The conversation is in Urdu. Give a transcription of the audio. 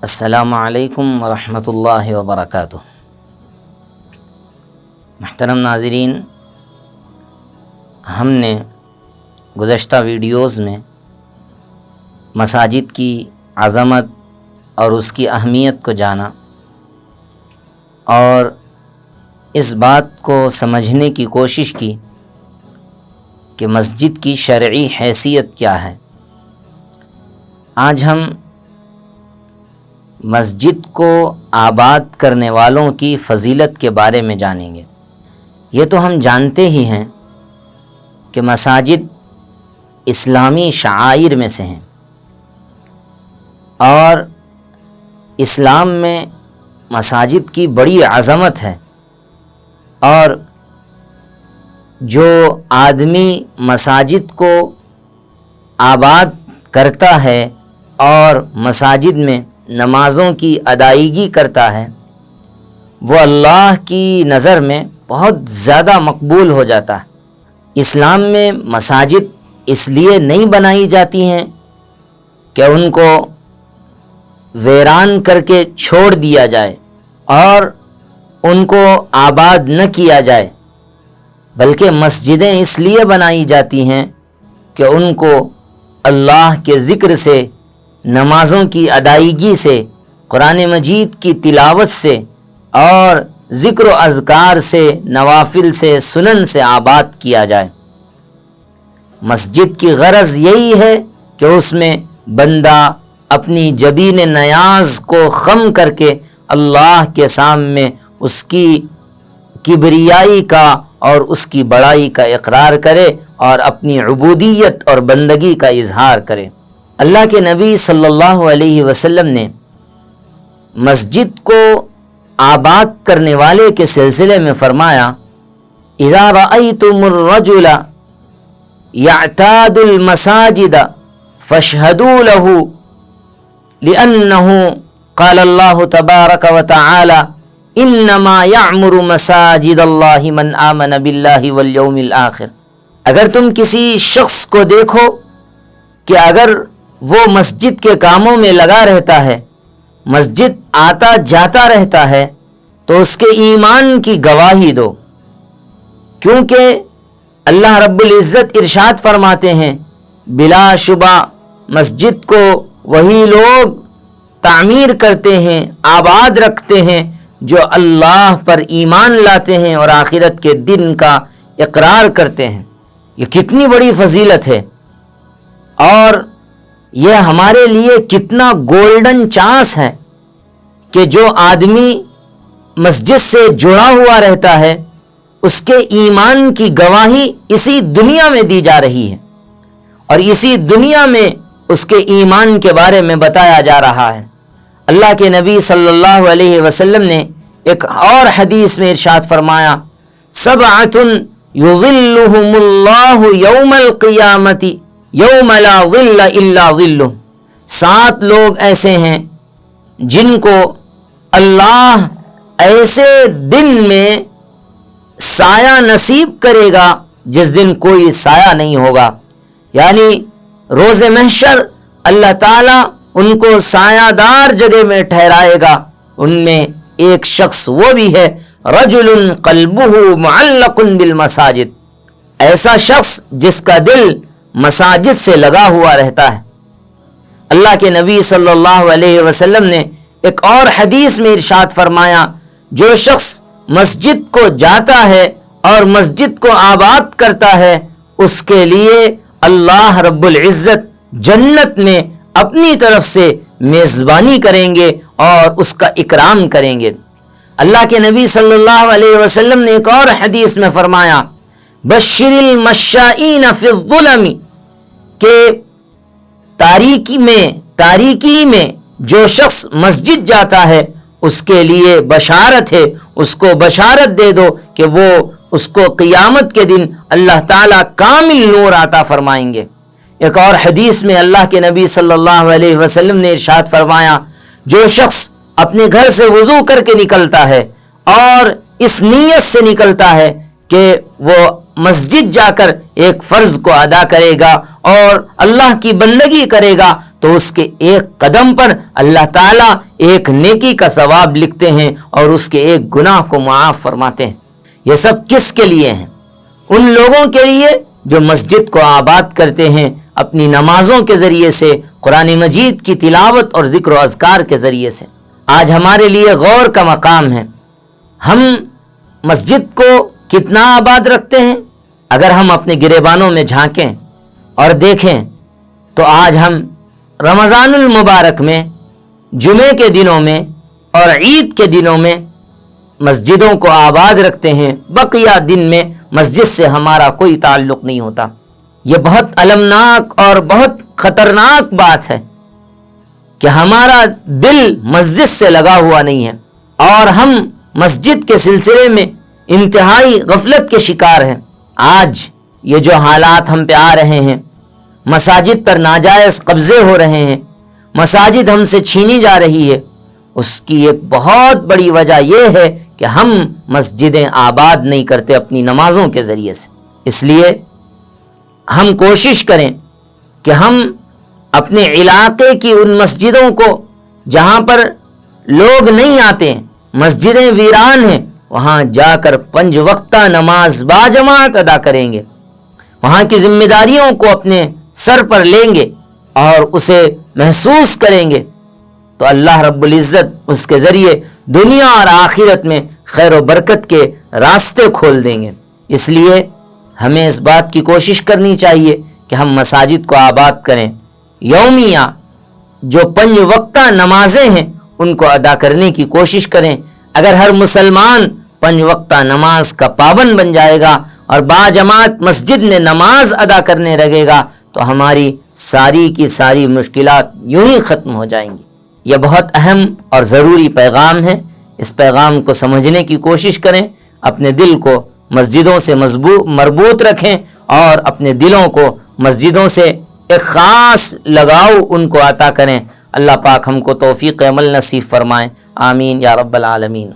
السلام علیکم ورحمۃ اللہ وبرکاتہ۔ محترم ناظرین، ہم نے گزشتہ ویڈیوز میں مساجد کی عظمت اور اس کی اہمیت کو جانا اور اس بات کو سمجھنے کی کوشش کی کہ مسجد کی شرعی حیثیت کیا ہے۔ آج ہم مسجد کو آباد کرنے والوں کی فضیلت کے بارے میں جانیں گے۔ یہ تو ہم جانتے ہی ہیں کہ مساجد اسلامی شعائر میں سے ہیں اور اسلام میں مساجد کی بڑی عظمت ہے، اور جو آدمی مساجد کو آباد کرتا ہے اور مساجد میں نمازوں کی ادائیگی کرتا ہے، وہ اللہ کی نظر میں بہت زیادہ مقبول ہو جاتا ہے۔ اسلام میں مساجد اس لیے نہیں بنائی جاتی ہیں کہ ان کو ویران کر کے چھوڑ دیا جائے اور ان کو آباد نہ کیا جائے، بلکہ مسجدیں اس لیے بنائی جاتی ہیں کہ ان کو اللہ کے ذکر سے، نمازوں کی ادائیگی سے، قرآن مجید کی تلاوت سے اور ذکر و اذکار سے، نوافل سے، سنن سے آباد کیا جائے۔ مسجد کی غرض یہی ہے کہ اس میں بندہ اپنی جبین نیاز کو خم کر کے اللہ کے سامنے اس کی کبریائی کا اور اس کی بڑائی کا اقرار کرے اور اپنی عبودیت اور بندگی کا اظہار کرے۔ اللہ کے نبی صلی اللہ علیہ وسلم نے مسجد کو آباد کرنے والے کے سلسلے میں فرمایا، اذا رأیتم الرجل یعتاد المساجد فاشہدوا له لأنه قال اللہ تبارک وتعالی انما یعمر مساجد اللہ من آمن باللہ والیوم الآخر۔ اگر تم کسی شخص کو دیکھو کہ اگر وہ مسجد کے کاموں میں لگا رہتا ہے، مسجد آتا جاتا رہتا ہے، تو اس کے ایمان کی گواہی دو، کیونکہ اللہ رب العزت ارشاد فرماتے ہیں، بلا شبہ مسجد کو وہی لوگ تعمیر کرتے ہیں، آباد رکھتے ہیں جو اللہ پر ایمان لاتے ہیں اور آخرت کے دن کا اقرار کرتے ہیں۔ یہ کتنی بڑی فضیلت ہے، اور یہ ہمارے لیے کتنا گولڈن چانس ہے کہ جو آدمی مسجد سے جڑا ہوا رہتا ہے اس کے ایمان کی گواہی اسی دنیا میں دی جا رہی ہے، اور اسی دنیا میں اس کے ایمان کے بارے میں بتایا جا رہا ہے۔ اللہ کے نبی صلی اللہ علیہ وسلم نے ایک اور حدیث میں ارشاد فرمایا، سبعۃ یظلھم اللہ یوم القیامۃ یوم لا ظل الا ظلہ۔ 7 لوگ ایسے ہیں جن کو اللہ ایسے دن میں سایہ نصیب کرے گا جس دن کوئی سایہ نہیں ہوگا، یعنی روز محشر اللہ تعالیٰ ان کو سایہ دار جگہ میں ٹھہرائے گا۔ ان میں ایک شخص وہ بھی ہے، رجل قلبہ معلق بالمساجد، ایسا شخص جس کا دل مساجد سے لگا ہوا رہتا ہے۔ اللہ کے نبی صلی اللہ علیہ وسلم نے ایک اور حدیث میں ارشاد فرمایا، جو شخص مسجد کو جاتا ہے اور مسجد کو آباد کرتا ہے، اس کے لیے اللہ رب العزت جنت میں اپنی طرف سے میزبانی کریں گے اور اس کا اکرام کریں گے۔ اللہ کے نبی صلی اللہ علیہ وسلم نے ایک اور حدیث میں فرمایا، بشر المشائین فی الظلم، کہ تاریکی میں جو شخص مسجد جاتا ہے اس کے لیے بشارت ہے، اس کو بشارت دے دو کہ وہ اس کو قیامت کے دن اللہ تعالیٰ کامل نور عطا فرمائیں گے۔ ایک اور حدیث میں اللہ کے نبی صلی اللہ علیہ وسلم نے ارشاد فرمایا، جو شخص اپنے گھر سے وضو کر کے نکلتا ہے اور اس نیت سے نکلتا ہے کہ وہ مسجد جا کر ایک فرض کو ادا کرے گا اور اللہ کی بندگی کرے گا تو اس کے ایک قدم پر اللہ تعالیٰ ایک نیکی کا ثواب لکھتے ہیں اور اس کے ایک گناہ کو معاف فرماتے ہیں۔ یہ سب کس کے لیے ہیں؟ ان لوگوں کے لیے جو مسجد کو آباد کرتے ہیں اپنی نمازوں کے ذریعے سے، قرآن مجید کی تلاوت اور ذکر و اذکار کے ذریعے سے۔ آج ہمارے لیے غور کا مقام ہے، ہم مسجد کو کتنا آباد رکھتے ہیں؟ اگر ہم اپنے گریبانوں میں جھانکیں اور دیکھیں تو آج ہم رمضان المبارک میں، جمعے کے دنوں میں اور عید کے دنوں میں مسجدوں کو آباد رکھتے ہیں، بقیہ دن میں مسجد سے ہمارا کوئی تعلق نہیں ہوتا۔ یہ بہت المناک اور بہت خطرناک بات ہے کہ ہمارا دل مسجد سے لگا ہوا نہیں ہے اور ہم مسجد کے سلسلے میں انتہائی غفلت کے شکار ہیں۔ آج یہ جو حالات ہم پہ آ رہے ہیں، مساجد پر ناجائز قبضے ہو رہے ہیں، مساجد ہم سے چھینی جا رہی ہے، اس کی ایک بہت بڑی وجہ یہ ہے کہ ہم مسجدیں آباد نہیں کرتے اپنی نمازوں کے ذریعے سے۔ اس لیے ہم کوشش کریں کہ ہم اپنے علاقے کی ان مسجدوں کو جہاں پر لوگ نہیں آتے، مسجدیں ویران ہیں، وہاں جا کر 5 وقتہ نماز باجماعت ادا کریں گے، وہاں کی ذمہ داریوں کو اپنے سر پر لیں گے اور اسے محسوس کریں گے تو اللہ رب العزت اس کے ذریعے دنیا اور آخرت میں خیر و برکت کے راستے کھول دیں گے۔ اس لیے ہمیں اس بات کی کوشش کرنی چاہیے کہ ہم مساجد کو آباد کریں، یومیہ جو 5 وقتہ نمازیں ہیں ان کو ادا کرنے کی کوشش کریں۔ اگر ہر مسلمان 5 وقتہ نماز کا پابند بن جائے گا اور باجماعت مسجد میں نماز ادا کرنے لگے گا تو ہماری ساری کی ساری مشکلات یوں ہی ختم ہو جائیں گی۔ یہ بہت اہم اور ضروری پیغام ہے، اس پیغام کو سمجھنے کی کوشش کریں، اپنے دل کو مسجدوں سے مربوط رکھیں اور اپنے دلوں کو مسجدوں سے ایک خاص لگاؤ ان کو عطا کریں۔ اللہ پاک ہم کو توفیق عمل نصیب فرمائیں، آمین یا رب العالمین۔